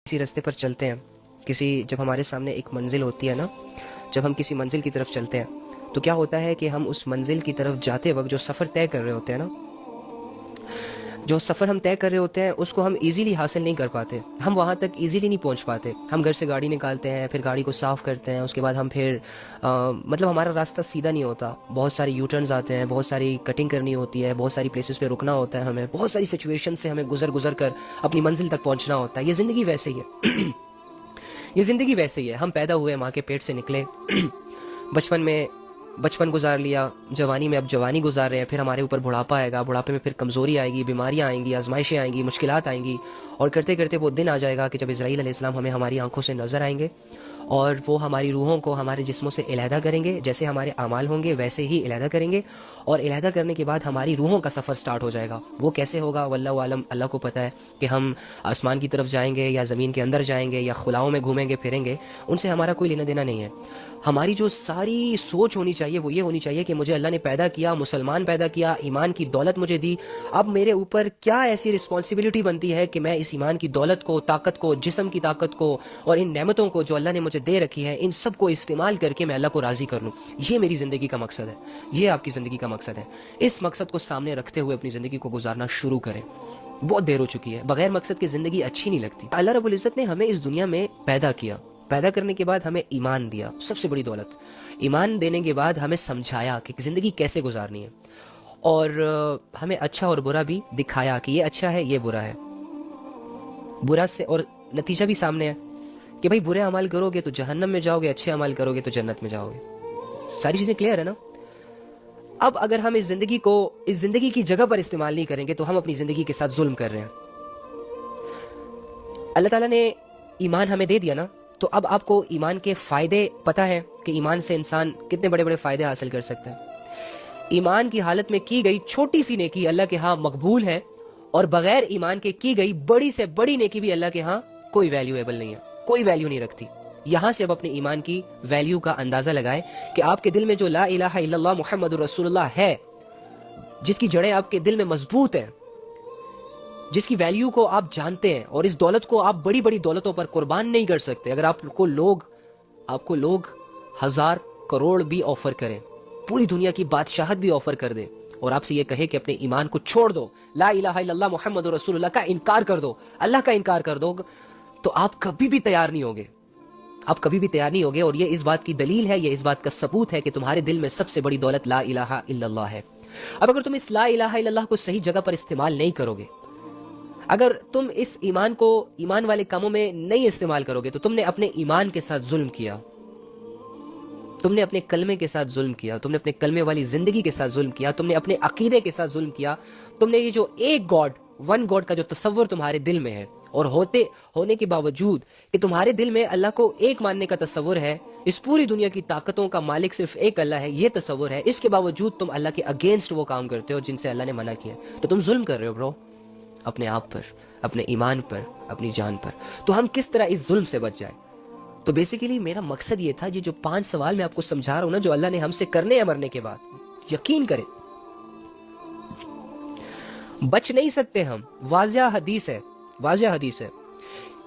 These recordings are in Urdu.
کسی راستے پر چلتے ہیں، جب ہمارے سامنے ایک منزل ہوتی ہے نا، جب ہم کسی منزل کی طرف چلتے ہیں تو کیا ہوتا ہے کہ ہم اس منزل کی طرف جاتے وقت جو سفر طے کر رہے ہوتے ہیں نا، جو سفر ہم طے کر رہے ہوتے ہیں اس کو ہم ایزیلی حاصل نہیں کر پاتے، ہم وہاں تک ایزیلی نہیں پہنچ پاتے۔ ہم گھر سے گاڑی نکالتے ہیں، پھر گاڑی کو صاف کرتے ہیں، اس کے بعد ہم پھر مطلب ہمارا راستہ سیدھا نہیں ہوتا، بہت ساری یو ٹرنز آتے ہیں، بہت ساری کٹنگ کرنی ہوتی ہے، بہت ساری پلیسز پہ رکنا ہوتا ہے، ہمیں بہت ساری سچویشن سے ہمیں گزر کر اپنی منزل تک پہنچنا ہوتا ہے۔ یہ زندگی ویسے ہی ہے یہ زندگی ویسے ہی ہے۔ ہم پیدا ہوئے، ماں کے پیٹ سے نکلے، بچپن میں بچپن گزار لیا، جوانی میں اب جوانی گزار رہے ہیں، پھر ہمارے اوپر بڑھاپا آئے گا، بڑھاپے میں پھر کمزوری آئے گی، بیماریاں آئیں گی، آزمائشیں آئیں گی، مشکلات آئیں گی، اور کرتے کرتے وہ دن آ جائے گا کہ جب اسرائیل علیہ السلام ہمیں ہماری آنکھوں سے نظر آئیں گے اور وہ ہماری روحوں کو ہمارے جسموں سے علیحدہ کریں گے، جیسے ہمارے اعمال ہوں گے ویسے ہی علیحدہ کریں گے، اور علیحدہ کرنے کے بعد ہماری روحوں کا سفر سٹارٹ ہو جائے گا۔ وہ کیسے ہوگا واللہ عالم، اللہ کو پتہ ہے کہ ہم آسمان کی طرف جائیں گے یا زمین کے اندر جائیں گے یا خلاؤں میں گھومیں گے پھریں گے، ان سے ہمارا کوئی لینا دینا نہیں ہے۔ ہماری جو ساری سوچ ہونی چاہیے وہ یہ ہونی چاہیے کہ مجھے اللہ نے پیدا کیا، مسلمان پیدا کیا، ایمان کی دولت مجھے دی، اب میرے اوپر کیا ایسی رسپانسبلٹی بنتی ہے کہ میں اس ایمان کی دولت کو، طاقت کو، جسم کی طاقت کو اور ان نعمتوں کو جو اللہ نے مجھے دے رکھی ہے، ان سب کو استعمال کر کے میں اللہ کو راضی کر لوں۔ یہ میری زندگی کا مقصد ہے، یہ آپ کی زندگی کا مقصد ہے۔ اس مقصد کو سامنے رکھتے ہوئے اپنی زندگی کو گزارنا شروع کریں۔ بہت دیر ہو چکی ہے، بغیر مقصد کی زندگی اچھی نہیں لگتی۔ اللہ رب العزت نے ہمیں اس دنیا میں پیدا کیا، پیدا کرنے کے بعد ہمیں ایمان دیا، سب سے بڑی دولت۔ ایمان دینے کے بعد ہمیں سمجھایا کہ زندگی کیسے گزارنی ہے، اور ہمیں اچھا اور برا بھی دکھایا کہ یہ اچھا ہے، یہ برا ہے۔ برا سے اور نتیجہ بھی سامنے ہے کہ بھائی برے عمل کرو گے تو جہنم میں جاؤ گے، اچھے عمل کرو گے تو جنت میں جاؤ گے۔ ساری چیزیں کلیئر ہے نا؟ اب اگر ہم اس زندگی کو اس زندگی کی جگہ پر استعمال نہیں کریں گے تو ہم اپنی زندگی کے ساتھ ظلم کر رہے ہیں۔ اللہ تعالیٰ نے ایمان ہمیں دے دیا نا، تو اب آپ کو ایمان کے فائدے پتہ ہے کہ ایمان سے انسان کتنے بڑے بڑے فائدے حاصل کر سکتا ہے۔ ایمان کی حالت میں کی گئی چھوٹی سی نیکی اللہ کے ہاں مقبول ہے، اور بغیر ایمان کے کی گئی بڑی سے بڑی نیکی بھی اللہ کے ہاں کوئی ویلیویبل نہیں ہے، کوئی ویلیو نہیں رکھتی۔ یہاں سے اب اپنے ایمان کی ویلیو کا اندازہ لگائیں کہ آپ کے دل میں جو لا الہ الا اللہ محمد رسول اللہ ہے، جس کی جڑیں آپ کے دل میں مضبوط ہیں، جس کی ویلیو کو آپ جانتے ہیں، اور اس دولت کو آپ بڑی بڑی دولتوں پر قربان نہیں کر سکتے۔ اگر آپ کو لوگ 1000 کروڑ بھی آفر کریں، پوری دنیا کی بادشاہت بھی آفر کر دیں، اور آپ سے یہ کہے کہ اپنے ایمان کو چھوڑ دو، لا الہ الا اللہ محمد رسول اللہ کا انکار کر دو، اللہ کا انکار کر دو، تو آپ کبھی بھی تیار نہیں ہوگے، آپ کبھی بھی تیار نہیں ہوگے۔ اور یہ اس بات کی دلیل ہے، یہ اس بات کا ثبوت ہے کہ تمہارے دل میں سب سے بڑی دولت لا الہ الا اللہ ہے۔ اب اگر تم اس لا الہ الا اللہ کو صحیح جگہ پر استعمال نہیں کرو گے، اگر تم اس ایمان کو ایمان والے کاموں میں نہیں استعمال کرو گے، تو تم نے اپنے ایمان کے ساتھ ظلم کیا، تم نے اپنے کلمے کے ساتھ ظلم کیا، تم نے اپنے کلمے والی زندگی کے ساتھ ظلم کیا، تم نے اپنے عقیدے کے ساتھ ظلم کیا، تم نے یہ جو ایک گاڈ، ون گاڈ کا جو تصور تمہارے دل میں ہے، اور ہونے کے باوجود کہ تمہارے دل میں اللہ کو ایک ماننے کا تصور ہے، اس پوری دنیا کی طاقتوں کا مالک صرف ایک اللہ ہے، یہ تصور ہے، اس کے باوجود تم اللہ کے اگینسٹ وہ کام کرتے ہو جن سے اللہ نے منع کیا، تو تم ظلم کر رہے ہو برو، اپنے آپ پر، اپنے ایمان پر، اپنی جان پر۔ تو ہم کس طرح اس ظلم سے بچ جائیں؟ تو بیسیکلی میرا مقصد یہ تھا، یہ جو 5 سوال میں آپ کو سمجھا رہا ہوں نا، جو اللہ نے ہم سے کرنے ہیں مرنے کے بعد، یقین کریں بچ نہیں سکتے ہم۔ واضح حدیث ہے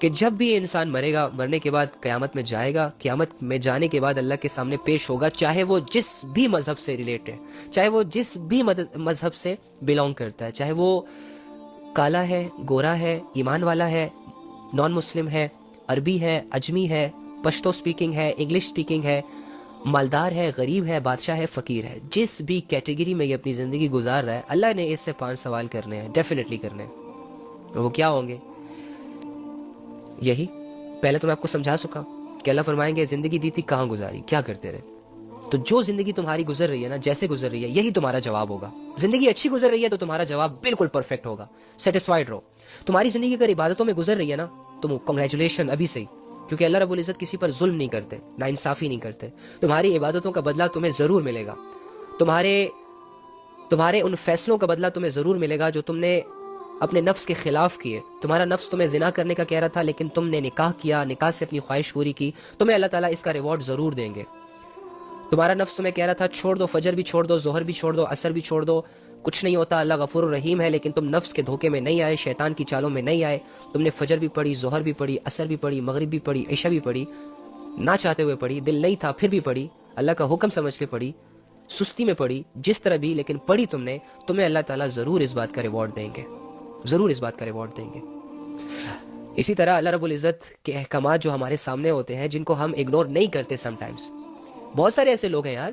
کہ جب بھی انسان مرے گا، مرنے کے بعد قیامت میں جائے گا، قیامت میں جانے کے بعد اللہ کے سامنے پیش ہوگا، چاہے وہ جس بھی مذہب سے ریلیٹ ہے، چاہے وہ جس بھی مذہب سے بلونگ کرتا ہے، چاہے وہ کالا ہے، گورا ہے، ایمان والا ہے، نان مسلم ہے، عربی ہے، اجمی ہے، پشتو سپیکنگ ہے، انگلش سپیکنگ ہے، مالدار ہے، غریب ہے، بادشاہ ہے، فقیر ہے، جس بھی کیٹیگری میں یہ اپنی زندگی گزار رہا ہے، اللہ نے اس سے 5 سوال کرنے ہیں، ڈیفینیٹلی کرنے ہیں۔ وہ کیا ہوں گے؟ یہی پہلے تو میں آپ کو سمجھا چکا کہ اللہ فرمائیں گے زندگی دی تھی کہاں گزاری، کیا کرتے رہے۔ تو جو زندگی تمہاری گزر رہی ہے نا، جیسے گزر رہی ہے، یہی تمہارا جواب ہوگا۔ زندگی اچھی گزر رہی ہے تو تمہارا جواب بالکل پرفیکٹ ہوگا، سیٹسفائیڈ رہو۔ تمہاری زندگی اگر عبادتوں میں گزر رہی ہے نا، تو کنگریچولیشن ابھی سے ہی، کیونکہ اللہ رب العزت کسی پر ظلم نہیں کرتے، ناانصافی نہیں کرتے۔ تمہاری عبادتوں کا بدلہ تمہیں ضرور ملے گا، تمہارے ان فیصلوں کا بدلہ تمہیں ضرور ملے گا جو تم نے اپنے نفس کے خلاف کیے۔ تمہارا نفس تمہیں زنا کرنے کا کہہ رہا تھا، لیکن تم نے نکاح کیا، نکاح سے اپنی خواہش پوری کی، تمہیں اللہ تعالیٰ اس کا ریوارڈ ضرور دیں گے۔ تمہارا نفس تمہیں کہہ رہا تھا چھوڑ دو، فجر بھی چھوڑ دو، ظہر بھی چھوڑ دو، عصر بھی چھوڑ دو، کچھ نہیں ہوتا, اللہ غفور الرحیم ہے, لیکن تم نفس کے دھوکے میں نہیں آئے, شیطان کی چالوں میں نہیں آئے, تم نے فجر بھی پڑھی, ظہر بھی پڑھی, عصر بھی پڑھی, مغرب بھی پڑھی, عشاء بھی پڑھی, نہ چاہتے ہوئے پڑھی, دل نہیں تھا پھر بھی پڑھی, اللہ کا حکم سمجھ کے پڑھی, سستی میں پڑھی, جس طرح بھی لیکن پڑھی تم نے, تمہیں اللہ تعالیٰ ضرور اس بات کا ریوارڈ دیں گے, ضرور اس بات کا ریوارڈ دیں گے. اسی طرح اللہ رب العزت کے احکامات جو ہمارے سامنے ہوتے ہیں, جن کو ہم اگنور نہیں کرتے سم ٹائمز. بہت سارے ایسے لوگ ہیں یار,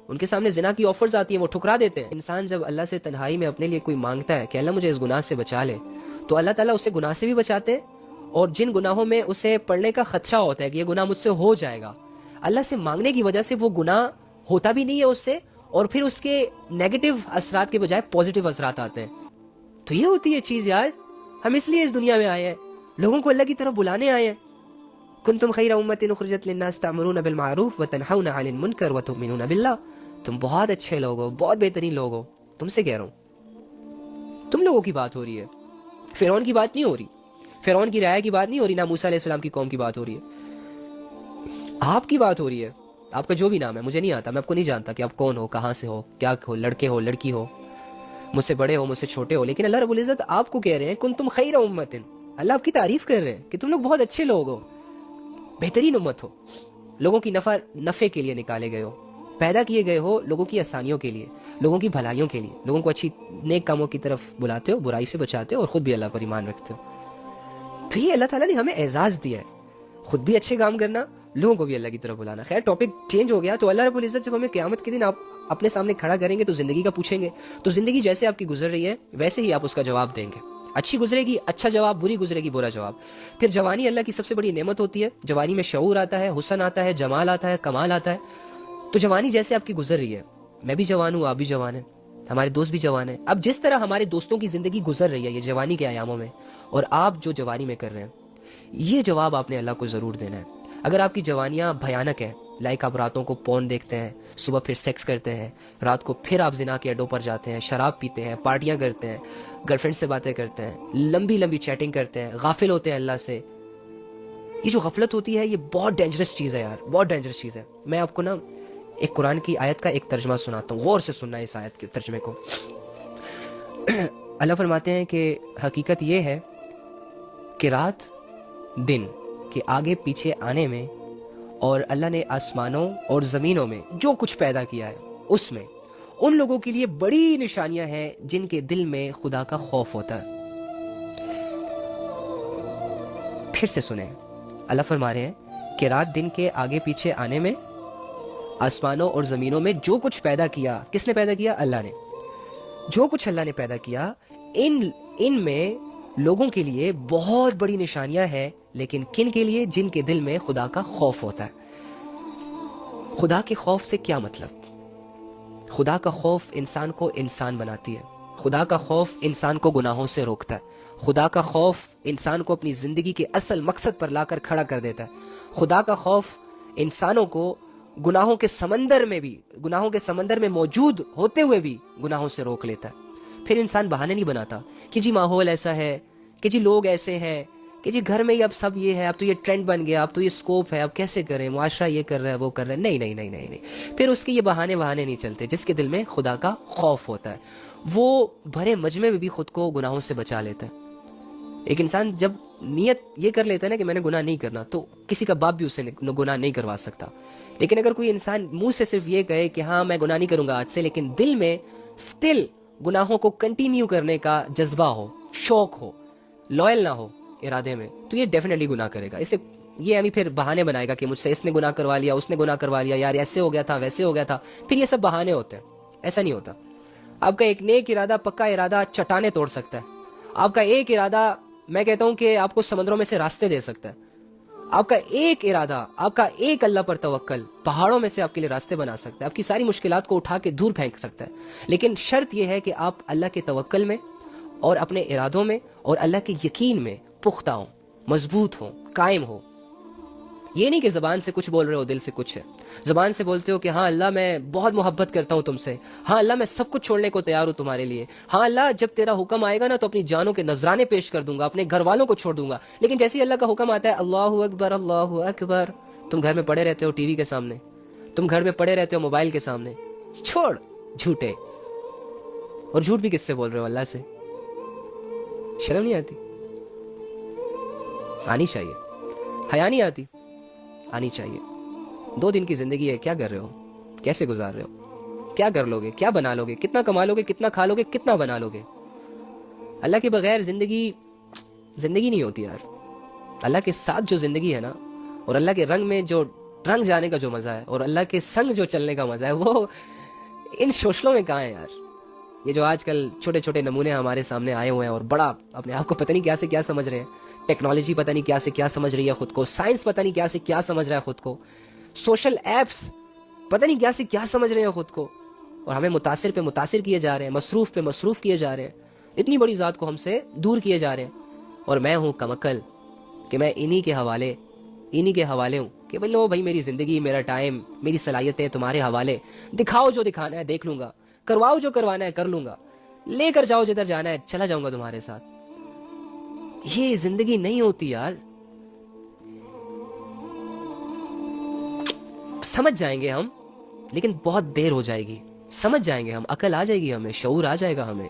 ان کے سامنے زنا کی آفرز آتی ہیں, وہ ٹھکرا دیتے ہیں. انسان جب اللہ سے تنہائی میں اپنے لیے کوئی مانگتا ہے کہ اللہ مجھے اس گناہ سے بچا لے, تو اللہ تعالیٰ اسے گناہ سے بھی بچاتے ہیں, اور جن گناہوں میں اسے پڑنے کا خدشہ ہوتا ہے کہ یہ گناہ مجھ سے ہو جائے گا, اللہ سے مانگنے کی وجہ سے وہ گناہ ہوتا بھی نہیں ہے اس سے, اور پھر اس کے نیگیٹو اثرات کے بجائے پازیٹیو اثرات آتے ہیں. تو یہ ہوتی ہے چیز یار, ہم اس لیے اس دنیا میں آئے ہیں, لوگوں کو اللہ کی طرف بلانے آئے ہیں. کنتم خیر امۃ اخرجت للناس تأمرون بالمعروف وتنہون عن المنکر وتؤمنون باللہ. تم بہت اچھے لوگ ہو, بہت بہترین لوگ ہو, تم سے کہہ رہا ہوں. تم لوگوں کی بات ہو رہی ہے, فرعون کی بات نہیں ہو رہی, فرعون کی رعایا کی بات نہیں ہو رہی, نہ موسیٰ علیہ السلام کی قوم کی بات ہو رہی ہے, آپ کی بات ہو رہی ہے. آپ کا جو بھی نام ہے, مجھے نہیں آتا, میں آپ کو نہیں جانتا کہ آپ کون ہو, کہاں سے ہو, کیا ہو, لڑکے ہو, لڑکی ہو, مجھ سے بڑے ہو, مجھ سے چھوٹے ہو, لیکن اللہ رب العزت آپ کو کہہ رہے ہیں کنتم خیر امۃ. اللہ آپ کی تعریف کر رہے ہیں کہ تم لوگ بہت اچھے لوگ ہو, بہترین امت ہو, لوگوں کی نفع کے لیے نکالے گئے ہو, پیدا کیے گئے ہو لوگوں کی آسانیوں کے لیے, لوگوں کی بھلائیوں کے لیے, لوگوں کو اچھی نیک کاموں کی طرف بلاتے ہو, برائی سے بچاتے ہو, اور خود بھی اللہ پر ایمان رکھتے ہو. تو یہ اللہ تعالیٰ نے ہمیں اعزاز دیا ہے, خود بھی اچھے کام کرنا, لوگوں کو بھی اللہ کی طرف بلانا. خیر ٹاپک چینج ہو گیا. تو اللہ رب العزت جب ہمیں قیامت کے دن آپ اپنے سامنے کھڑا کریں گے تو زندگی کا پوچھیں گے, تو زندگی جیسے آپ کی گزر رہی ہے ویسے ہی آپ اس کا جواب دیں گے. اچھی گزرے گی اچھا جواب, بری گزرے گی برا جواب. پھر جوانی اللہ کی سب سے بڑی نعمت ہوتی ہے, جوانی میں شعور آتا ہے, حسن آتا ہے, جمال آتا ہے, کمال آتا ہے. تو جوانی جیسے آپ کی گزر رہی ہے, میں بھی جوان ہوں, آپ بھی جوان ہیں, ہمارے دوست بھی جوان ہیں. اب جس طرح ہمارے دوستوں کی زندگی گزر رہی ہے یہ جوانی کے ایاموں میں, اور آپ جو جوانی میں کر رہے ہیں, یہ جواب آپ نے اللہ کو ضرور دینا ہے. اگر آپ کی جوانیاں بھیانک ہیں, لائک آپ راتوں کو پورن دیکھتے ہیں, صبح پھر سیکس کرتے ہیں, رات کو پھر آپ زنا کے اڈوں پر جاتے ہیں, شراب پیتے ہیں, پارٹیاں کرتے ہیں, گرل فرینڈ سے باتیں کرتے ہیں, لمبی لمبی چیٹنگ کرتے ہیں, غافل ہوتے ہیں اللہ سے, یہ جو غفلت ہوتی ہے یہ بہت ڈینجرس چیز ہے یار, بہت ڈینجرس چیز ہے. میں آپ کو نا ایک قرآن کی آیت کا ایک ترجمہ سناتا ہوں, غور سے سننا ہے اس آیت کے ترجمے کو. اللہ فرماتے ہیں کہ حقیقت یہ ہے کہ رات دن کے آگے پیچھے آنے میں, اور اللہ نے آسمانوں اور زمینوں میں جو کچھ پیدا کیا ہے اس میں ان لوگوں کے لیے بڑی نشانیاں ہیں جن کے دل میں خدا کا خوف ہوتا ہے. پھر سے سنیں, اللہ فرما رہے ہیں کہ رات دن کے آگے پیچھے آنے میں, آسمانوں اور زمینوں میں جو کچھ پیدا کیا, کس نے پیدا کیا؟ اللہ نے. جو کچھ اللہ نے پیدا کیا ان میں لوگوں کے لیے بہت بڑی نشانیاں ہیں, لیکن کن کے لیے؟ جن کے دل میں خدا کا خوف ہوتا ہے. خدا کے خوف سے کیا مطلب؟ خدا کا خوف انسان کو انسان بناتی ہے, خدا کا خوف انسان کو گناہوں سے روکتا ہے, خدا کا خوف انسان کو اپنی زندگی کے اصل مقصد پر لا کر کھڑا کر دیتا ہے. خدا کا خوف انسانوں کو گناہوں کے سمندر میں موجود ہوتے ہوئے بھی گناہوں سے روک لیتا ہے. پھر انسان بہانے نہیں بناتا کہ جی ماحول ایسا ہے, کہ جی لوگ ایسے ہیں, کہ جی گھر میں ہی اب سب یہ ہے, اب تو یہ ٹرینڈ بن گیا, اب تو یہ سکوپ ہے, اب کیسے کریں, معاشرہ یہ کر رہا ہے, وہ کر رہا ہے. نہیں نہیں نہیں نہیں نہیں, پھر اس کے یہ بہانے نہیں چلتے. جس کے دل میں خدا کا خوف ہوتا ہے وہ بھرے مجمع میں بھی خود کو گناہوں سے بچا لیتا ہے. ایک انسان جب نیت یہ کر لیتا ہے نا کہ میں نے گناہ نہیں کرنا, تو کسی کا باپ بھی اسے گناہ نہیں کروا سکتا. لیکن اگر کوئی انسان منہ سے صرف یہ کہے کہ ہاں میں گناہ نہیں کروں گا آج سے, لیکن دل میں سٹل گناہوں کو کنٹینیو کرنے کا جذبہ ہو, شوق ہو, لوئل نہ ہو ارادے میں, تو یہ ڈیفینیٹلی گناہ کرے گا. اسے یہ ابھی پھر بہانے بنائے گا کہ مجھ سے اس نے گناہ کروا لیا, اس نے گناہ کروا لیا, یار ایسے ہو گیا تھا, ویسے ہو گیا تھا. پھر یہ سب بہانے ہوتے ہیں. ایسا نہیں ہوتا. آپ کا ایک نیک ارادہ, پکا ارادہ چٹانیں توڑ سکتا ہے. آپ کا ایک ارادہ, میں کہتا ہوں کہ آپ کو سمندروں میں سے راستے دے سکتا ہے. آپ کا ایک ارادہ, آپ کا ایک اللہ پر توکل پہاڑوں میں سے آپ کے لیے راستے بنا سکتا ہے, آپ کی ساری مشکلات کو اٹھا کے دور پھینک سکتا ہے. لیکن شرط یہ ہے کہ آپ اللہ کے توکل میں اور اپنے ارادوں میں اور اللہ کے یقین میں پختہ ہوں, مضبوط ہوں, قائم ہو. یہ نہیں کہ زبان سے کچھ بول رہے ہو, دل سے کچھ ہے. زبان سے بولتے ہو کہ ہاں اللہ میں بہت محبت کرتا ہوں تم سے, ہاں اللہ میں سب کچھ چھوڑنے کو تیار ہوں تمہارے لیے, ہاں اللہ جب تیرا حکم آئے گا نا تو اپنی جانوں کے نذرانے پیش کر دوں گا, اپنے گھر والوں کو چھوڑ دوں گا. لیکن جیسے ہی اللہ کا حکم آتا ہے اللہ اکبر اللہ اکبر, تم گھر میں پڑے رہتے ہو ٹی وی کے سامنے, تم گھر میں پڑے رہتے ہو موبائل کے سامنے. چھوڑ جھوٹے, اور جھوٹ بھی کس سے بول رہے ہو؟ اللہ سے. شرم نہیں آتی؟ آنی چاہیے. حیا نہیں آتی؟ آنی چاہیے. 2 دن کی زندگی ہے, کیا کر رہے ہو؟ کیسے گزار رہے ہو؟ کیا کر لو گے؟ کیا بنا لو گے؟ کتنا کما لو گے؟ کتنا کھا لو گے؟ کتنا بنا لو گے؟ اللہ کے بغیر زندگی نہیں ہوتی یار. اللہ کے ساتھ جو زندگی ہے نا, اور اللہ کے رنگ میں جو رنگ جانے کا جو مزہ ہے, اور اللہ کے سنگ جو چلنے کا مزہ ہے, وہ ان سوشلوں میں کہاں ہے یار. یہ جو آج کل چھوٹے چھوٹے نمونے ہمارے سامنے آئے ہوئے ہیں اور بڑا اپنے آپ کو پتہ نہیں کیا سے کیا سمجھ رہے ہیں. ٹیکنالوجی پتہ نہیں کیا سے کیا سمجھ رہی ہے خود کو, سائنس پتہ نہیں کیا سے کیا سمجھ رہا ہے خود کو, سوشل ایپس پتہ نہیں کیا سے کیا سمجھ رہے ہیں خود کو, اور ہمیں متاثر پہ متاثر کیے جا رہے ہیں, مصروف پہ مصروف کیے جا رہے ہیں. اتنی بڑی ذات کو ہم سے دور کیے جا رہے ہیں. اور میں ہوں کمکل کہ میں انہی کے حوالے ہوں کہ لو بھائی, میری زندگی, میرا ٹائم, میری صلاحیتیں تمہارے حوالے. دکھاؤ جو دکھانا ہے دیکھ لوں گا, کرواؤ جو کروانا ہے کر لوں گا, لے کر جاؤ جدھر جانا ہے چلا جاؤں گا تمہارے ساتھ. یہ زندگی نہیں ہوتی یار. سمجھ جائیں گے ہم, لیکن بہت دیر ہو جائے گی. سمجھ جائیں گے ہم, عقل آ جائے گی ہمیں, شعور آ جائے گا ہمیں,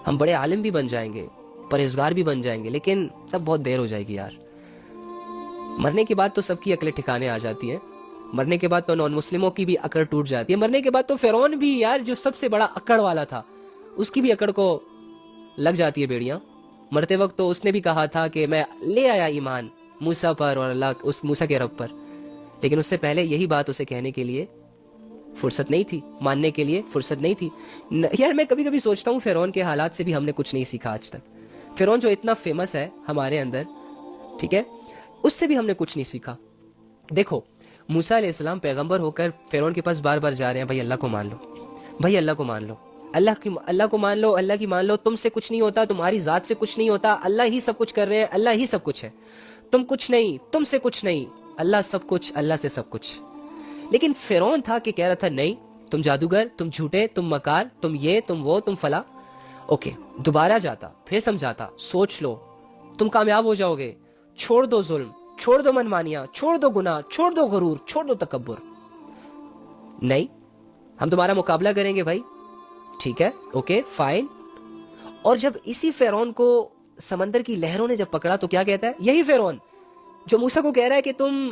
ہم بڑے عالم بھی بن جائیں گے, پرہیزگار بھی بن جائیں گے, لیکن تب بہت دیر ہو جائے گی یار. مرنے کے بعد تو سب کی عقلیں ٹھکانے آ جاتی ہیں. مرنے کے بعد تو نان مسلموں کی بھی اکڑ ٹوٹ جاتی ہے. مرنے کے بعد تو فرعون بھی یار, جو سب سے بڑا اکڑ والا تھا, اس کی بھی اکڑ کو لگ جاتی ہے بیڑیاں. مرتے وقت تو اس نے بھی کہا تھا کہ میں لے آیا ایمان موسیٰ پر اور اللہ اس موسیٰ کے رب پر, لیکن اس سے پہلے یہی بات اسے کہنے کے لیے فرصت نہیں تھی, ماننے کے لیے فرصت نہیں تھی. یار میں کبھی کبھی سوچتا ہوں فرعون کے حالات سے بھی ہم نے کچھ نہیں سیکھا آج تک. فرعون جو اتنا فیمس ہے ہمارے اندر, ٹھیک ہے, اس سے بھی ہم نے کچھ نہیں سیکھا. دیکھو موسیٰ علیہ السلام پیغمبر ہو کر فرعون کے پاس بار بار جا رہے ہیں, بھائی اللہ کو مان لو, بھائی اللہ کو مان لو, اللہ کو مان لو, اللہ کی مان لو, تم سے کچھ نہیں ہوتا, تمہاری ذات سے کچھ نہیں ہوتا, اللہ ہی سب کچھ کر رہے ہیں, اللہ ہی سب کچھ ہے, تم کچھ نہیں, تم سے کچھ نہیں, اللہ سب کچھ, اللہ سے سب کچھ. لیکن فرعون تھا کہ کہہ رہا تھا نہیں, تم جادوگر, تم جھوٹے, تم مکار, تم یہ, تم وہ, تم فلاں. اوکے, دوبارہ جاتا, پھر سمجھاتا, سوچ لو, تم کامیاب ہو جاؤ گے, چھوڑ دو ظلم, چھوڑ دو منمانیاں, چھوڑ دو گناہ, چھوڑ دو غرور, چھوڑ دو تکبر. نہیں, ہم تمہارا مقابلہ کریں گے بھائی, ٹھیک ہے, اوکے فائن. اور جب اسی فرعون کو سمندر کی لہروں نے جب پکڑا تو کیا کہتا ہے, یہی فرعون جو موسیٰ کو کہہ رہا ہے کہ تم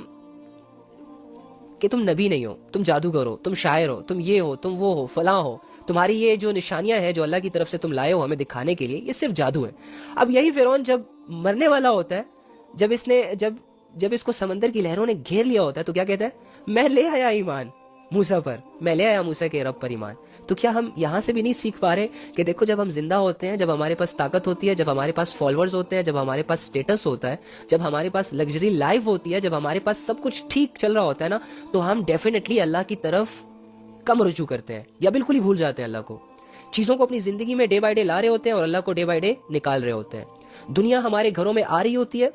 نبی نہیں ہو, تم جادوگر ہو, تم شاعر ہو, تم یہ ہو, تم وہ ہو, فلاں ہو, تمہاری یہ جو نشانیاں ہیں جو اللہ کی طرف سے تم لائے ہو ہمیں دکھانے کے لیے, یہ صرف جادو ہے. اب یہی فرعون جب مرنے والا ہوتا ہے, جب اس کو سمندر کی لہروں نے گھیر لیا ہوتا ہے تو کیا کہتا ہے, میں لے آیا ایمان موسیٰ پر, میں لے آیا موسیٰ کے رب پر ایمان. تو کیا ہم یہاں سے بھی نہیں سیکھ پا رہے کہ دیکھو جب ہم زندہ ہوتے ہیں, جب ہمارے پاس طاقت ہوتی ہے, جب ہمارے پاس فالوورز ہوتے ہیں, جب ہمارے پاس سٹیٹس ہوتا ہے, جب ہمارے پاس لگژری لائف ہوتی ہے, جب ہمارے پاس سب کچھ ٹھیک چل رہا ہوتا ہے نا, تو ہم ڈیفینیٹلی اللہ کی طرف کم رجوع کرتے ہیں یا بالکل ہی بھول جاتے ہیں اللہ کو. چیزوں کو اپنی زندگی میں ڈے بائی ڈے لا رہے ہوتے ہیں اور اللہ کو ڈے بائی ڈے نکال رہے ہوتے ہیں. دنیا ہمارے گھروں میں آ رہی ہوتی ہے,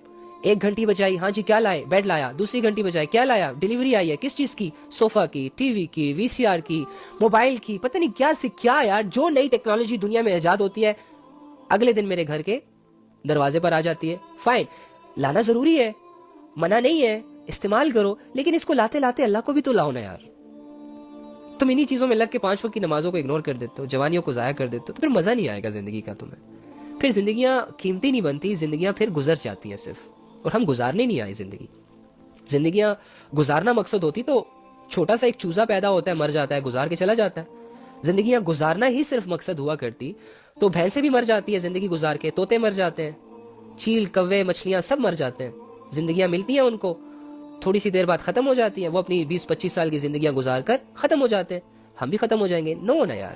1 گھنٹی بجائی, ہاں جی کیا لائے, بیڈ لایا. دوسری گھنٹی بجائی, کیا لایا, ڈیلیوری آئی ہے, کس چیز کی, صوفہ کی, ٹی وی کی, وی سی آر کی, موبائل کی, پتہ نہیں کیا سے کیا یار, جو نئی ٹیکنالوجی دنیا میں ایجاد ہوتی ہے اگلے دن میرے گھر کے دروازے پر آ جاتی ہے. فائن, لانا ضروری ہے, منع نہیں ہے, استعمال کرو, لیکن اس کو لاتے لاتے اللہ کو بھی تو لاؤ نا یار. تم انہی چیزوں میں لگ کے 5 وقت کی نمازوں کو اگنور کر دیتے ہو, جوانیوں کو ضائع کر دیتے ہو, تو پھر مزہ نہیں آئے گا زندگی کا تمہیں. پھر زندگیاں قیمتی نہیں بنتی, زندگیاں پھر گزر جاتی ہیں صرف, اور ہم گزارنے نہیں آئے زندگی. زندگیاں گزارنا مقصد ہوتی تو چھوٹا سا ایک چوزا پیدا ہوتا ہے, مر جاتا ہے, گزار کے چلا جاتا ہے. زندگیاں گزارنا ہی صرف مقصد ہوا کرتی تو بھینسیں بھی مر جاتی ہے زندگی گزار کے, طوطے مر جاتے ہیں, چیل, کوے, مچھلیاں سب مر جاتے ہیں. زندگیاں ملتی ہیں ان کو, تھوڑی سی دیر بعد ختم ہو جاتی ہیں, وہ اپنی 20-25 سال کی زندگیاں گزار کر ختم ہو جاتے ہیں. ہم بھی ختم ہو جائیں گے. نو نا یار,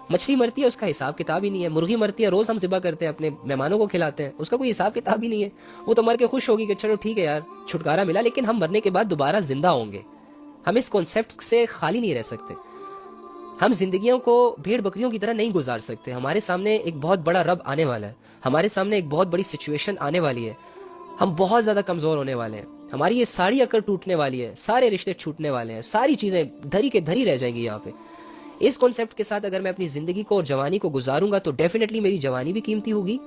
مچھلی مرتی ہے اس کا حساب کتاب ہی نہیں ہے, مرغی مرتی ہے روز ہم ذبح کرتے ہیں اپنے مہمانوں کو کھلاتے ہیں, اس کا کوئی حساب کتاب ہی نہیں ہے. وہ تو مر کے خوش ہوگی کہ چلو ٹھیک ہے یار چھٹکارا ملا, لیکن ہم مرنے کے بعد دوبارہ زندہ ہوں گے. ہم اس کانسیپٹ سے خالی نہیں رہ سکتے. ہم زندگیوں کو بھیڑ بکریوں کی طرح نہیں گزار سکتے. ہمارے سامنے ایک بہت بڑا رب آنے والا ہے, ہمارے سامنے ایک بہت بڑی سچویشن آنے والی ہے, ہم بہت زیادہ کمزور ہونے والے ہیں, ہماری یہ ساری اکڑ ٹوٹنے والی ہے, سارے رشتے چھوٹنے والے ہیں, ساری چیزیں دھری کے دھری رہ جائیں گی یہاں پہ. اس کانسیپٹ کے ساتھ اگر میں اپنی زندگی کو اور جوانی کو گزاروں گا تو ڈیفینیٹلی میری جوانی بھی قیمتی ہوگی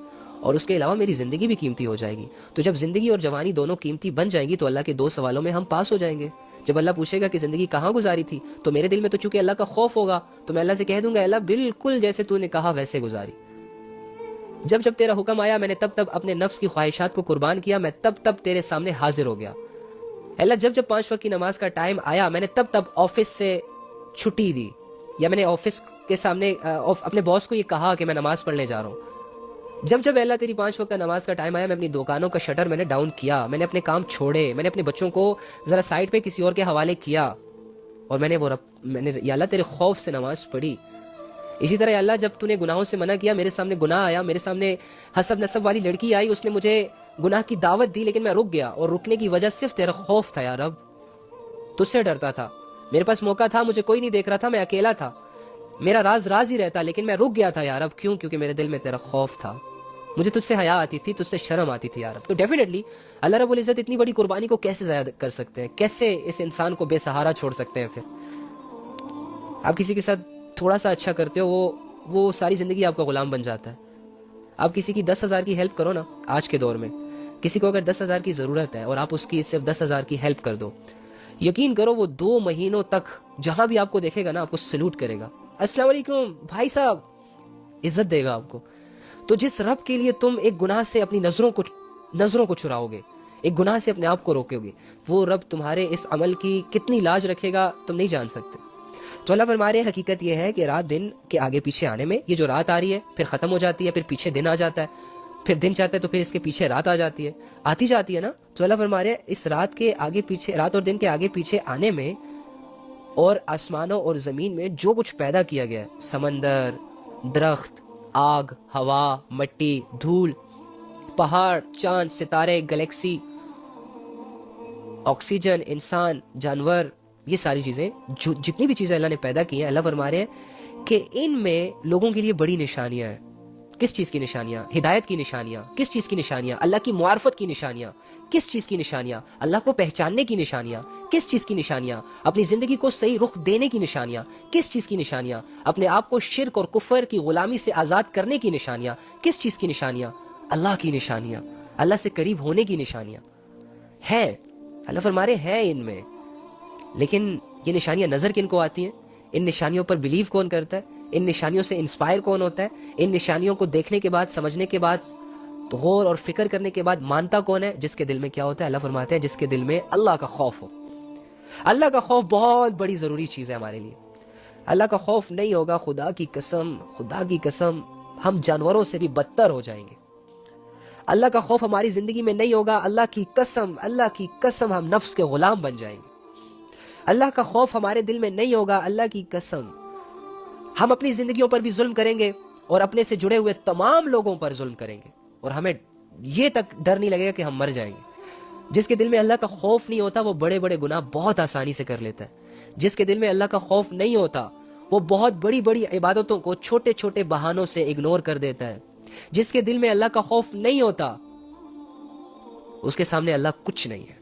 اور اس کے علاوہ میری زندگی بھی قیمتی ہو جائے گی. تو جب زندگی اور جوانی دونوں قیمتی بن جائیں گی تو اللہ کے 2 سوالوں میں ہم پاس ہو جائیں گے. جب اللہ پوچھے گا کہ زندگی کہاں گزاری تھی تو میرے دل میں تو چونکہ اللہ کا خوف ہوگا تو میں اللہ سے کہہ دوں گا اللہ بالکل جیسے تو نے کہا ویسے گزاری. جب جب تیرا حکم آیا میں نے تب تب اپنے نفس کی خواہشات کو قربان کیا, میں تب تب تیرے سامنے حاضر ہو گیا. اللہ جب جب 5 وقت کی نماز کا ٹائم آیا میں نے تب تب آفس سے چھٹی دی, یا میں نے آفس کے سامنے اپنے باس کو یہ کہا کہ میں نماز پڑھنے جا رہا ہوں. جب جب اللہ تیری 5 وقت کا نماز کا ٹائم آیا میں اپنی دکانوں کا شٹر میں نے ڈاؤن کیا, میں نے اپنے کام چھوڑے, میں نے اپنے بچوں کو ذرا سائڈ پہ کسی اور کے حوالے کیا, اور میں نے یا اللہ تیرے خوف سے نماز پڑھی. اسی طرح یا اللہ جب تو نے گناہوں سے منع کیا, میرے سامنے گناہ آیا, میرے سامنے حسب نسب والی لڑکی آئی, اس نے مجھے گناہ کی دعوت دی لیکن میں رک گیا, اور رکنے کی وجہ صرف تیرا خوف تھا. یا رب تجھ سے ڈرتا تھا, میرے پاس موقع تھا, مجھے کوئی نہیں دیکھ رہا تھا, میں اکیلا تھا, میرا راز ہی رہتا, لیکن میں رک گیا تھا. یا رب کیوں؟ کیونکہ میرے دل میں تیرا خوف تھا, مجھے تجھ سے حیا آتی تھی, تجھ سے شرم آتی تھی. یا رب تو ڈیفینیٹلی اللہ رب العزت اتنی بڑی قربانی کو کیسے ضائع کر سکتے ہیں؟ کیسے اس انسان کو بے سہارا چھوڑ سکتے ہیں؟ پھر آپ کسی کے ساتھ تھوڑا سا اچھا کرتے ہو, وہ ساری زندگی آپ کا غلام بن جاتا ہے. آپ کسی کی 10,000 کی ہیلپ کرو نا, آج کے دور میں کسی کو اگر 10,000 کی ضرورت ہے اور آپ اس کی صرف 10,000 کی ہیلپ کر دو, یقین کرو وہ 2 مہینوں تک جہاں بھی آپ کو دیکھے گا نا آپ کو سلوٹ کرے گا, السلام علیکم بھائی صاحب, عزت دے گا آپ کو. تو جس رب کے لیے تم ایک گناہ سے اپنی نظروں کو چراؤ گے, ایک گناہ سے اپنے آپ کو روکو گے, وہ رب تمہارے اس عمل کی کتنی لاج رکھے گا تم نہیں جان سکتے. تو اللہ فرما رہے ہیں حقیقت یہ ہے کہ رات دن کے آگے پیچھے آنے میں, یہ جو رات آ رہی ہے پھر ختم ہو جاتی ہے, پھر پیچھے دن آ جاتا ہے, پھر دن چاہتا ہے تو پھر اس کے پیچھے رات آتی جاتی ہے نا. تو اللہ فرما رہے ہیں اس رات اور دن کے آگے پیچھے آنے میں اور آسمانوں اور زمین میں جو کچھ پیدا کیا گیا ہے, سمندر, درخت, آگ, ہوا, مٹی, دھول, پہاڑ, چاند, ستارے, گلیکسی, آکسیجن, انسان, جانور, یہ ساری چیزیں جتنی بھی چیزیں اللہ نے پیدا کی ہیں, اللہ فرما رہے ہیں کہ ان میں لوگوں کے لیے بڑی نشانیاں ہیں. کس چیز کی نشانیاں؟ ہدایت کی نشانیاں. کس چیز کی نشانیاں؟ اللہ کی معرفت کی نشانیاں. کس چیز کی نشانیاں؟ اللہ کو پہچاننے کی نشانیاں. کس چیز کی نشانیاں؟ اپنی زندگی کو صحیح رخ دینے کی نشانیاں. کس چیز کی نشانیاں؟ اپنے آپ کو شرک اور کفر کی غلامی سے آزاد کرنے کی نشانیاں. کس چیز کی نشانیاں؟ اللہ کی نشانیاں, اللہ سے قریب ہونے کی نشانیاں ہیں. اللہ فرما رہے ہیں ان میں. لیکن یہ نشانیاں نظر کن کو آتی ہیں؟ ان نشانیوں پر بلیو کون کرتا ہے؟ ان نشانیوں سے انسپائر کون ہوتا ہے؟ ان نشانیوں کو دیکھنے کے بعد, سمجھنے کے بعد, غور اور فکر کرنے کے بعد مانتا کون ہے؟ جس کے دل میں کیا ہوتا ہے؟ اللہ فرماتے ہیں جس کے دل میں اللہ کا خوف ہو. اللہ کا خوف بہت بڑی ضروری چیز ہے ہمارے لیے. اللہ کا خوف نہیں ہوگا, خدا کی قسم ہم جانوروں سے بھی بدتر ہو جائیں گے. اللہ کا خوف ہماری زندگی میں نہیں ہوگا, اللہ کی قسم ہم نفس کے غلام بن جائیں گے. اللہ کا خوف ہمارے دل میں نہیں ہوگا, اللہ کی قسم ہم اپنی زندگیوں پر بھی ظلم کریں گے اور اپنے سے جڑے ہوئے تمام لوگوں پر ظلم کریں گے, اور ہمیں یہ تک ڈر نہیں لگے گا کہ ہم مر جائیں گے. جس کے دل میں اللہ کا خوف نہیں ہوتا وہ بڑے بڑے گناہ بہت آسانی سے کر لیتا ہے. جس کے دل میں اللہ کا خوف نہیں ہوتا وہ بہت بڑی بڑی عبادتوں کو چھوٹے چھوٹے بہانوں سے اگنور کر دیتا ہے. جس کے دل میں اللہ کا خوف نہیں ہوتا اس کے سامنے اللہ کچھ نہیں ہے.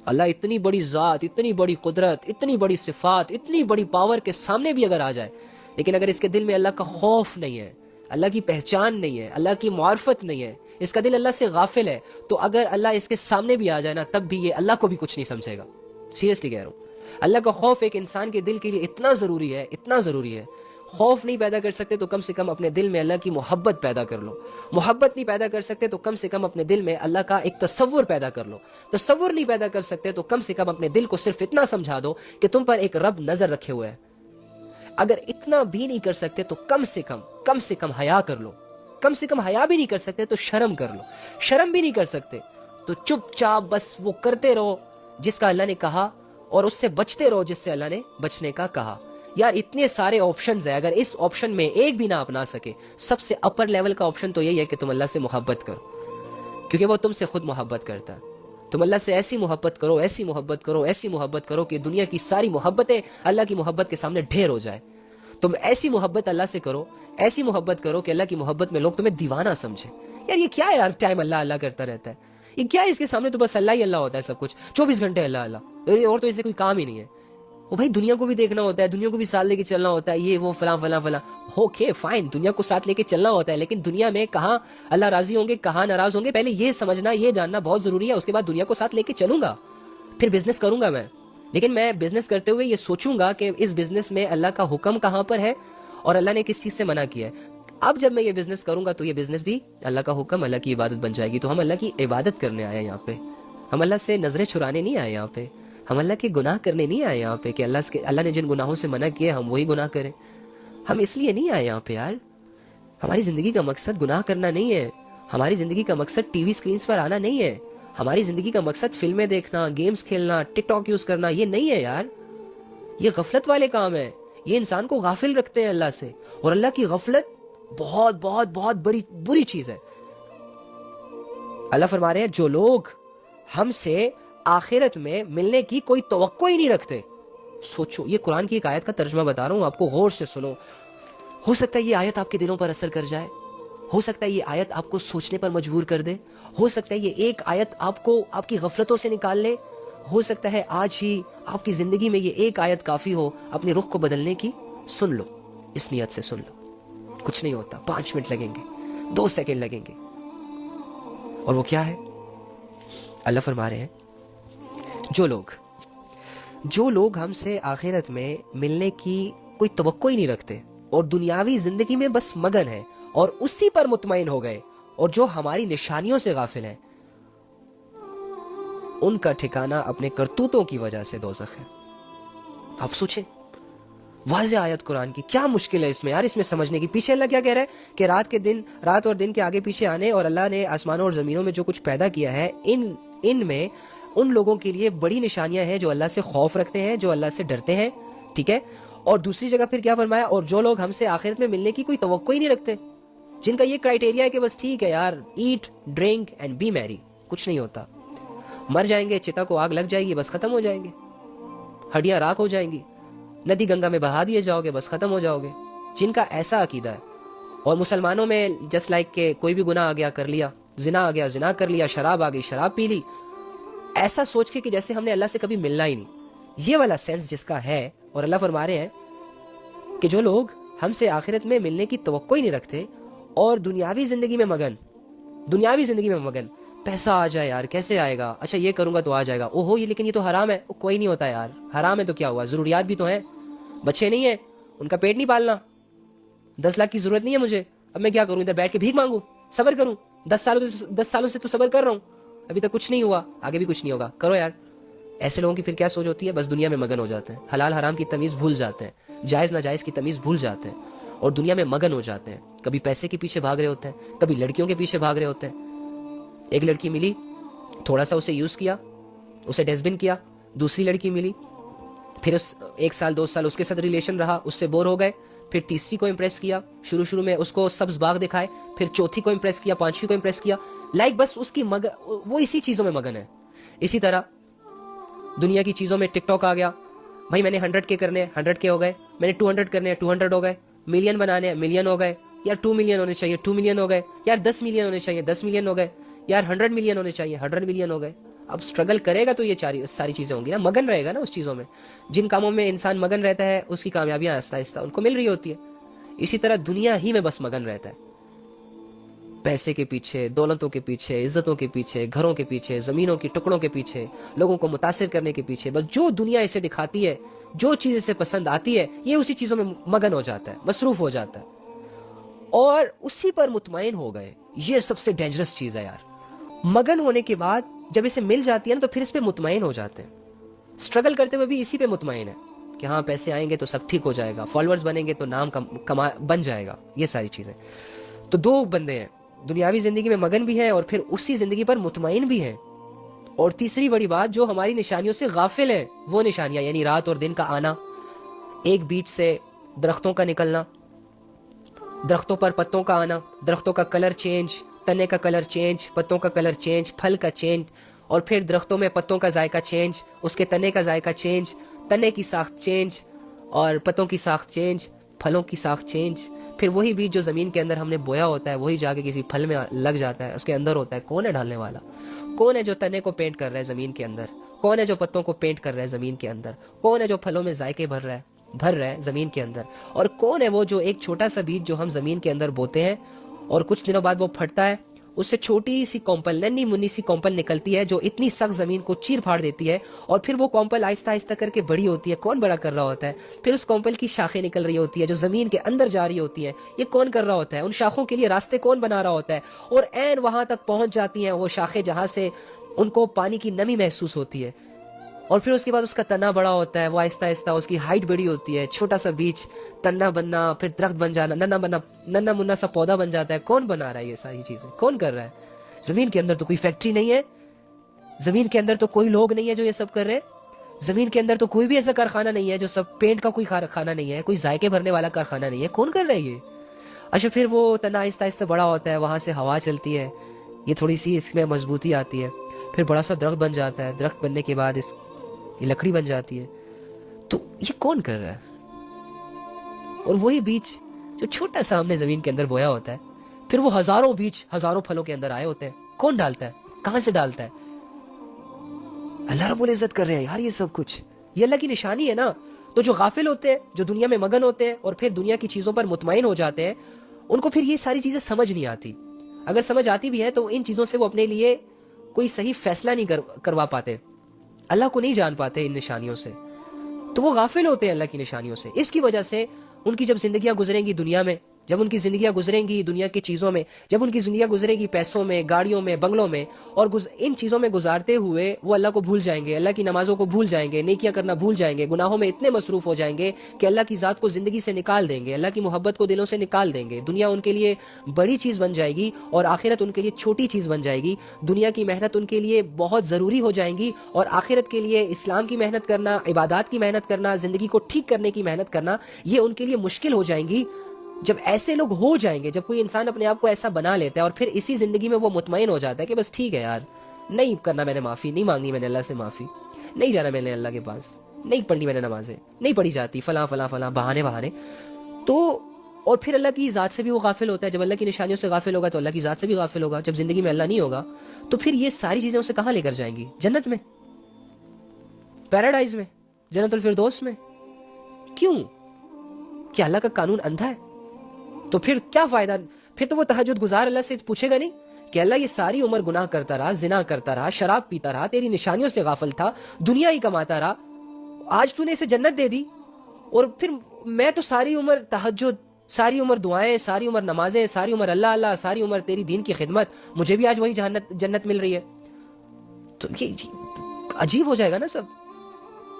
اللہ اتنی بڑی ذات, اتنی بڑی قدرت, اتنی بڑی صفات, اتنی بڑی پاور کے سامنے بھی اگر آ جائے, لیکن اگر اس کے دل میں اللہ کا خوف نہیں ہے, اللہ کی پہچان نہیں ہے, اللہ کی معرفت نہیں ہے, اس کا دل اللہ سے غافل ہے, تو اگر اللہ اس کے سامنے بھی آ جائے نا تب بھی یہ اللہ کو بھی کچھ نہیں سمجھے گا. سیریسلی کہہ رہا ہوں, اللہ کا خوف ایک انسان کے دل کے لیے اتنا ضروری ہے. خوف نہیں پیدا کر سکتے تو کم سے کم اپنے دل میں اللہ کی محبت پیدا کر لو. محبت نہیں پیدا کر سکتے تو کم سے کم اپنے دل میں اللہ کا ایک تصور پیدا کر لو. تصور نہیں پیدا کر سکتے تو کم سے کم اپنے دل کو صرف اتنا سمجھا دو کہ تم پر ایک رب نظر رکھے ہوئے ہے. اگر اتنا بھی نہیں کر سکتے تو کم سے کم حیا کر لو. کم سے کم حیا بھی نہیں کر سکتے تو شرم کر لو. شرم بھی نہیں کر سکتے تو چپ چاپ بس وہ کرتے رہو جس کا اللہ نے کہا, اور اس سے بچتے رہو جس سے اللہ نے بچنے کا کہا. یار اتنے سارے آپشنز ہیں, اگر اس آپشن میں ایک بھی نہ اپنا سکے, سب سے اپر لیول کا آپشن تو یہی ہے کہ تم اللہ سے محبت کرو, کیونکہ وہ تم سے خود محبت کرتا ہے. تم اللہ سے ایسی محبت کرو کہ دنیا کی ساری محبتیں اللہ کی محبت کے سامنے ڈھیر ہو جائے. تم ایسی محبت اللہ سے کرو, ایسی محبت کرو کہ اللہ کی محبت میں لوگ تمہیں دیوانہ سمجھے. یار یہ کیا ہے یار, ٹائم اللہ کرتا رہتا ہے, یہ کیا ہے؟ اس کے سامنے تو بس اللہ ہی اللہ ہوتا ہے, سب کچھ 24 گھنٹے اللہ, اور تو اسے کوئی کام ہی نہیں ہے. وہ بھائی دنیا کو بھی دیکھنا ہوتا ہے, دنیا کو بھی ساتھ لے کے چلنا ہوتا ہے, یہ وہ فلاں فلاں فلاں. اوکے فائن, دنیا کو ساتھ لے کے چلنا ہوتا ہے, لیکن دنیا میں کہاں اللہ راضی ہوں گے, کہاں ناراض ہوں گے, پہلے یہ سمجھنا, یہ جاننا بہت ضروری ہے. اس کے بعد دنیا کو ساتھ لے کے چلوں گا, پھر بزنس کروں گا, میں لیکن میں بزنس کرتے ہوئے یہ سوچوں گا کہ اس بزنس میں اللہ کا حکم کہاں پر ہے اور اللہ نے کس چیز سے منع کیا ہے. اب جب میں یہ بزنس کروں گا تو یہ بزنس بھی اللہ کا حکم، اللہ کی عبادت بن جائے گی. تو ہم اللہ کی عبادت کرنے آئے ہیں یہاں پہ، ہم اللہ سے نظریں چھرانے نہیں آئے یہاں پہ، ہم اللہ کے گناہ کرنے نہیں آئے یہاں پہ کہ اللہ نے جن گناہوں سے منع کیا ہم وہی گناہ کریں. ہم اس لیے نہیں آئے یہاں پہ یار. ہماری زندگی کا مقصد گناہ کرنا نہیں ہے، ہماری زندگی کا مقصد ٹی وی سکرینز پر آنا نہیں ہے، ہماری زندگی کا مقصد فلمیں دیکھنا، گیمز کھیلنا، ٹک ٹاک یوز کرنا یہ نہیں ہے یار. یہ غفلت والے کام ہیں، یہ انسان کو غافل رکھتے ہیں اللہ سے، اور اللہ کی غفلت بہت بہت بہت بری چیز ہے. اللہ فرما رہے ہیں جو لوگ ہم سے آخرت میں ملنے کی کوئی توقع ہی نہیں رکھتے. سوچو، یہ قرآن کی ایک آیت کا ترجمہ بتا رہا ہوں، آپ کو غور سے سنو. ہو سکتا ہے یہ آیت آپ کے دلوں پر اثر کر جائے، ہو سکتا ہے یہ آیت آپ کو سوچنے پر مجبور کر دے، ہو سکتا ہے یہ ایک آیت آپ کو آپ کی غفلتوں سے نکال لے، ہو سکتا ہے آج ہی آپ کی زندگی میں یہ ایک آیت کافی ہو اپنے رخ کو بدلنے کی. سن لو، اس نیت سے سن لو. کچھ نہیں ہوتا، 5 منٹ لگیں گے، 2 سیکنڈ لگیں گے. اور وہ کیا ہے؟ اللہ فرما رہے ہیں جو لوگ ہم سے آخرت میں ملنے کی کوئی توقع ہی نہیں رکھتے اور دنیاوی زندگی میں بس مگن ہے اور اسی پر مطمئن ہو گئے، اور جو ہماری نشانیوں سے غافل ہیں، ان کا ٹھکانہ اپنے کرتوتوں کی وجہ سے دوزخ ہے. آپ سوچیں، واضح آیت قرآن کی، کیا مشکل ہے اس میں یار، اس میں سمجھنے کی. پیچھے اللہ کیا کہہ رہا ہے کہ رات اور دن کے آگے پیچھے آنے، اور اللہ نے آسمانوں اور زمینوں میں جو کچھ پیدا کیا ہے ان میں ان لوگوں کے لیے بڑی نشانیاں ہیں جو اللہ سے خوف رکھتے ہیں، جو اللہ سے ڈرتے ہیں. ٹھیک ہے. اور دوسری جگہ پھر کیا فرمایا؟ اور جو لوگ ہم سے آخرت میں ملنے کی کوئی توقع ہی نہیں رکھتے، جن کا یہ کرائٹیریا ہے کہ بس ٹھیک ہے یار، ایٹ ڈرنک اینڈ بی میری، کچھ نہیں ہوتا، مر جائیں گے، چتا کو آگ لگ جائے گی، بس ختم ہو جائیں گے، ہڈیاں راکھ ہو جائیں گی، ندی گنگا میں بہا دیے جاؤ گے، بس ختم ہو جاؤ گے. جن کا ایسا عقیدہ ہے. اور مسلمانوں میں جسٹ لائک کہ کوئی بھی گناہ آ گیا کر لیا، زنا آ گیا زنا کر لیا، شراب آ گئی شراب پی لی، ایسا سوچ کے کہ جیسے ہم نے اللہ سے کبھی ملنا ہی نہیں. یہ والا سینس جس کا ہے. اور اللہ فرما رہے ہیں کہ جو لوگ ہم سے آخرت میں ملنے کی توقع ہی نہیں رکھتے اور دنیاوی زندگی میں مگن، پیسہ آ جائے یار، کیسے آئے گا، اچھا یہ کروں گا تو آ جائے گا، اوہو یہ لیکن یہ تو حرام ہے. کوئی نہیں ہوتا یار، حرام ہے تو کیا ہوا، ضروریات بھی تو ہیں، بچے نہیں ہیں ان کا پیٹ نہیں پالنا، 10 لاکھ کی ضرورت نہیں ہے مجھے، اب میں کیا کروں، ادھر بیٹھ کے بھیک مانگوں، صبر کروں، 10 سالوں سے تو صبر کر رہا ہوں، ابھی تک کچھ نہیں ہوا، آگے بھی کچھ نہیں ہوگا. کرو یار. ایسے لوگوں کی پھر کیا سوچ ہوتی ہے؟ بس دنیا میں مگن ہو جاتے ہیں، حلال حرام کی تمیز بھول جاتے ہیں، جائز ناجائز کی تمیز بھول جاتے ہیں اور دنیا میں مگن ہو جاتے ہیں. کبھی پیسے کے پیچھے بھاگ رہے ہوتے ہیں، کبھی لڑکیوں کے پیچھے بھاگ رہے ہوتے ہیں. ایک لڑکی ملی، تھوڑا سا اسے یوز کیا، اسے ڈسٹ بن کیا. دوسری لڑکی ملی، پھر 1 سال 2 سال اس کے ساتھ ریلیشن رہا، اس سے بور ہو گئے. پھر تیسری کو امپریس کیا، شروع میں اس کو سبز باغ دکھائے، پھر چوتھی کو امپریس کیا، 5ویں کو امپریس کیا. بس اس کی وہ اسی چیزوں میں مگن ہے. اسی طرح دنیا کی چیزوں میں ٹک ٹاک آ گیا، بھائی میں نے 100 کے کرنے 100 کے ہو گئے، میں نے 200 کرنے 200 ہو گئے، ملین بنانے ملین ہو گئے، یار 2 ملین ہونے چاہیے 2 ملین ہو گئے، یار 10 ملین ہونے چاہیے 10 ملین ہو گئے، یار 100 ملین ہونے چاہیے 100 ملین ہو گئے. اب سٹرگل کرے گا تو یہ ساری چیزیں ہوں گی نا، مگن رہے گا نا اس چیزوں میں. جن کاموں میں انسان مگن رہتا ہے اس کی کامیابیاں آہستہ آہستہ ان کو مل رہی ہوتی ہے. اسی طرح دنیا ہی میں بس مگن رہتا ہے، پیسے کے پیچھے، دولتوں کے پیچھے، عزتوں کے پیچھے، گھروں کے پیچھے، زمینوں کے ٹکڑوں کے پیچھے، لوگوں کو متاثر کرنے کے پیچھے. بس جو دنیا اسے دکھاتی ہے، جو چیز اسے پسند آتی ہے، یہ اسی چیزوں میں مگن ہو جاتا ہے، مصروف ہو جاتا ہے اور اسی پر مطمئن ہو گئے. یہ سب سے ڈینجرس چیز ہے یار. مگن ہونے کے بعد جب اسے مل جاتی ہے نا تو پھر اس پہ مطمئن ہو جاتے ہیں. اسٹرگل کرتے ہوئے بھی اسی پہ مطمئن ہے کہ ہاں پیسے آئیں گے تو سب ٹھیک ہو جائے گا، فالوورز بنیں گے تو نام بن جائے گا، یہ ساری چیزیں. تو 2 بندے ہیں، دنیاوی زندگی میں مگن بھی ہیں اور پھر اسی زندگی پر مطمئن بھی ہیں. اور تیسری بڑی بات، جو ہماری نشانیوں سے غافل ہیں، وہ نشانیاں یعنی رات اور دن کا آنا، ایک بیچ سے درختوں کا نکلنا، درختوں پر پتوں کا آنا، درختوں کا کلر چینج، تنے کا کلر چینج، پتوں کا کلر چینج، پھل کا چینج، اور پھر درختوں میں پتوں کا ذائقہ چینج، اس کے تنے کا ذائقہ چینج، تنے کی ساخت چینج اور پتوں کی ساخت چینج، پھلوں کی ساخت چینج. پھر وہی بیج جو زمین کے اندر ہم نے بویا ہوتا ہے وہی جا کے کسی پھل میں لگ جاتا ہے، اس کے اندر ہوتا ہے. کون ہے ڈالنے والا؟ کون ہے جو تنے کو پینٹ کر رہا ہے زمین کے اندر؟ کون ہے جو پتوں کو پینٹ کر رہا ہے زمین کے اندر؟ کون ہے جو پھلوں میں ذائقے بھر رہا ہے زمین کے اندر؟ اور کون ہے وہ جو ایک چھوٹا سا بیج جو ہم زمین کے اندر بوتے ہیں اور کچھ دنوں بعد وہ پھٹتا ہے، اس سے چھوٹی سی کونپل, ننھی منی سی کونپل نکلتی ہے جو اتنی سخت زمین کو چیر پھاڑ دیتی ہے, اور پھر وہ کونپل آہستہ آہستہ کر کے بڑی ہوتی ہے. کون بڑا کر رہا ہوتا ہے؟ پھر اس کونپل کی شاخیں نکل رہی ہوتی ہے جو زمین کے اندر جا رہی ہوتی ہیں. یہ کون کر رہا ہوتا ہے؟ ان شاخوں کے لیے راستے کون بنا رہا ہوتا ہے؟ اور عین وہاں تک پہنچ جاتی ہیں وہ شاخیں جہاں سے ان کو پانی کی نمی محسوس ہوتی ہے. اور پھر اس کے بعد اس کا تنا بڑا ہوتا ہے, وہ آہستہ آہستہ اس کی ہائٹ بڑی ہوتی ہے, چھوٹا سا بیج تنا بننا, پھر درخت بن جانا, ننا منا سا پودا بن جاتا ہے. کون بنا رہا ہے یہ ساری چیزیں؟ کون کر رہا ہے؟ زمین کے اندر تو کوئی فیکٹری نہیں ہے, زمین کے اندر تو کوئی لوگ نہیں ہے جو یہ سب کر رہے ہیں, زمین کے اندر تو کوئی بھی ایسا کارخانہ نہیں ہے جو سب پینٹ کا کوئی کارخانہ نہیں ہے, کوئی ذائقے بھرنے والا کارخانہ نہیں ہے. کون کر رہا ہے یہ؟ اچھا پھر وہ تنا آہستہ آہستہ بڑا ہوتا ہے, وہاں سے ہوا چلتی ہے, یہ تھوڑی سی اس میں مضبوطی آتی ہے, پھر بڑا سا درخت بن جاتا ہے, درخت بننے کے بعد یہ لکڑی بن جاتی ہے. تو یہ کون کر رہا ہے؟ اور وہی بیج جو چھوٹا سا ہم نے زمین کے اندر بویا ہوتا ہے, پھر وہ ہزاروں بیج ہزاروں پھلوں کے اندر آئے ہوتے ہیں. کون ڈالتا ہے؟ کہاں سے ڈالتا ہے؟ اللہ رب العزت کر رہے ہیں یار یہ سب کچھ. یہ اللہ کی نشانی ہے نا. تو جو غافل ہوتے ہیں, جو دنیا میں مگن ہوتے ہیں اور پھر دنیا کی چیزوں پر مطمئن ہو جاتے ہیں, ان کو پھر یہ ساری چیزیں سمجھ نہیں آتی. اگر سمجھ آتی بھی ہے تو ان چیزوں سے وہ اپنے لیے کوئی صحیح فیصلہ نہیں کروا پاتے, اللہ کو نہیں جان پاتے ان نشانیوں سے. تو وہ غافل ہوتے ہیں اللہ کی نشانیوں سے. اس کی وجہ سے ان کی جب زندگیاں گزریں گی دنیا میں, جب ان کی زندگیاں گزریں گی دنیا کی چیزوں میں, جب ان کی زندگیاں گزریں گی پیسوں میں, گاڑیوں میں, بنگلوں میں, اور ان چیزوں میں گزارتے ہوئے وہ اللہ کو بھول جائیں گے, اللہ کی نمازوں کو بھول جائیں گے, نیکیاں کرنا بھول جائیں گے, گناہوں میں اتنے مصروف ہو جائیں گے کہ اللہ کی ذات کو زندگی سے نکال دیں گے, اللہ کی محبت کو دلوں سے نکال دیں گے. دنیا ان کے لیے بڑی چیز بن جائے گی اور آخرت ان کے لیے چھوٹی چیز بن جائے گی. دنیا کی محنت ان کے لیے بہت ضروری ہو جائیں گی, اور آخرت کے لیے اسلام کی محنت کرنا, عبادات کی محنت کرنا, زندگی کو ٹھیک کرنے کی محنت کرنا, یہ ان کے لیے مشکل ہو جائیں گی. جب ایسے لوگ ہو جائیں گے, جب کوئی انسان اپنے آپ کو ایسا بنا لیتا ہے اور پھر اسی زندگی میں وہ مطمئن ہو جاتا ہے کہ بس ٹھیک ہے یار, نہیں کرنا میں نے معافی, نہیں مانگنی میں نے اللہ سے معافی, نہیں جانا میں نے اللہ کے پاس, نہیں پڑھنی میں نے نمازیں, نہیں پڑھی جاتی, فلاں فلاں فلاں بہانے. تو اور پھر اللہ کی ذات سے بھی وہ غافل ہوتا ہے. جب اللہ کی نشانیوں سے غافل ہوگا تو اللہ کی ذات سے بھی غافل ہوگا. جب زندگی میں اللہ نہیں ہوگا تو پھر یہ ساری چیزیں اسے کہاں لے کر جائیں گی؟ جنت میں, پیراڈائز میں, جنت الفردوس میں. کیوں؟ کیا اللہ کا قانون اندھا ہے؟ تو پھر کیا فائدہ؟ پھر تو وہ تہجد گزار اللہ سے پوچھے گا نہیں کہ اللہ یہ ساری عمر گناہ کرتا رہا, زنا کرتا رہا, شراب پیتا رہا, تیری نشانیوں سے غافل تھا, دنیا ہی کماتا رہا, آج تو نے اسے جنت دے دی, اور پھر میں تو ساری عمر تہجد, ساری عمر دعائیں, ساری عمر نمازیں, ساری عمر اللہ اللہ, ساری عمر تیری دین کی خدمت, مجھے بھی آج وہی جنت مل رہی ہے. تو یہ عجیب ہو جائے گا نا سب.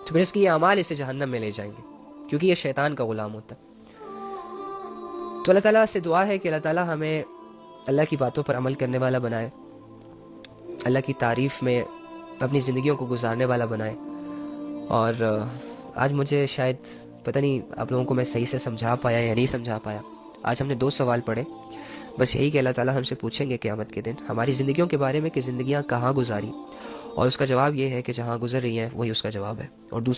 تو پھر اس کی یہ اعمال اسے جہنم میں لے جائیں گے, کیونکہ یہ شیطان کا غلام ہوتا ہے. تو اللہ تعالیٰ سے دعا ہے کہ اللہ تعالیٰ ہمیں اللہ کی باتوں پر عمل کرنے والا بنائے, اللہ کی تعریف میں اپنی زندگیوں کو گزارنے والا بنائے. اور آج مجھے شاید پتہ نہیں آپ لوگوں کو میں صحیح سے سمجھا پایا یا نہیں سمجھا پایا. آج ہم نے 2 سوال پڑھے, بس یہی کہ اللہ تعالیٰ ہم سے پوچھیں گے قیامت کے دن ہماری زندگیوں کے بارے میں کہ زندگیاں کہاں گزاری, اور اس کا جواب یہ ہے کہ جہاں گزر رہی ہیں وہی اس کا جواب ہے. اور دوسرا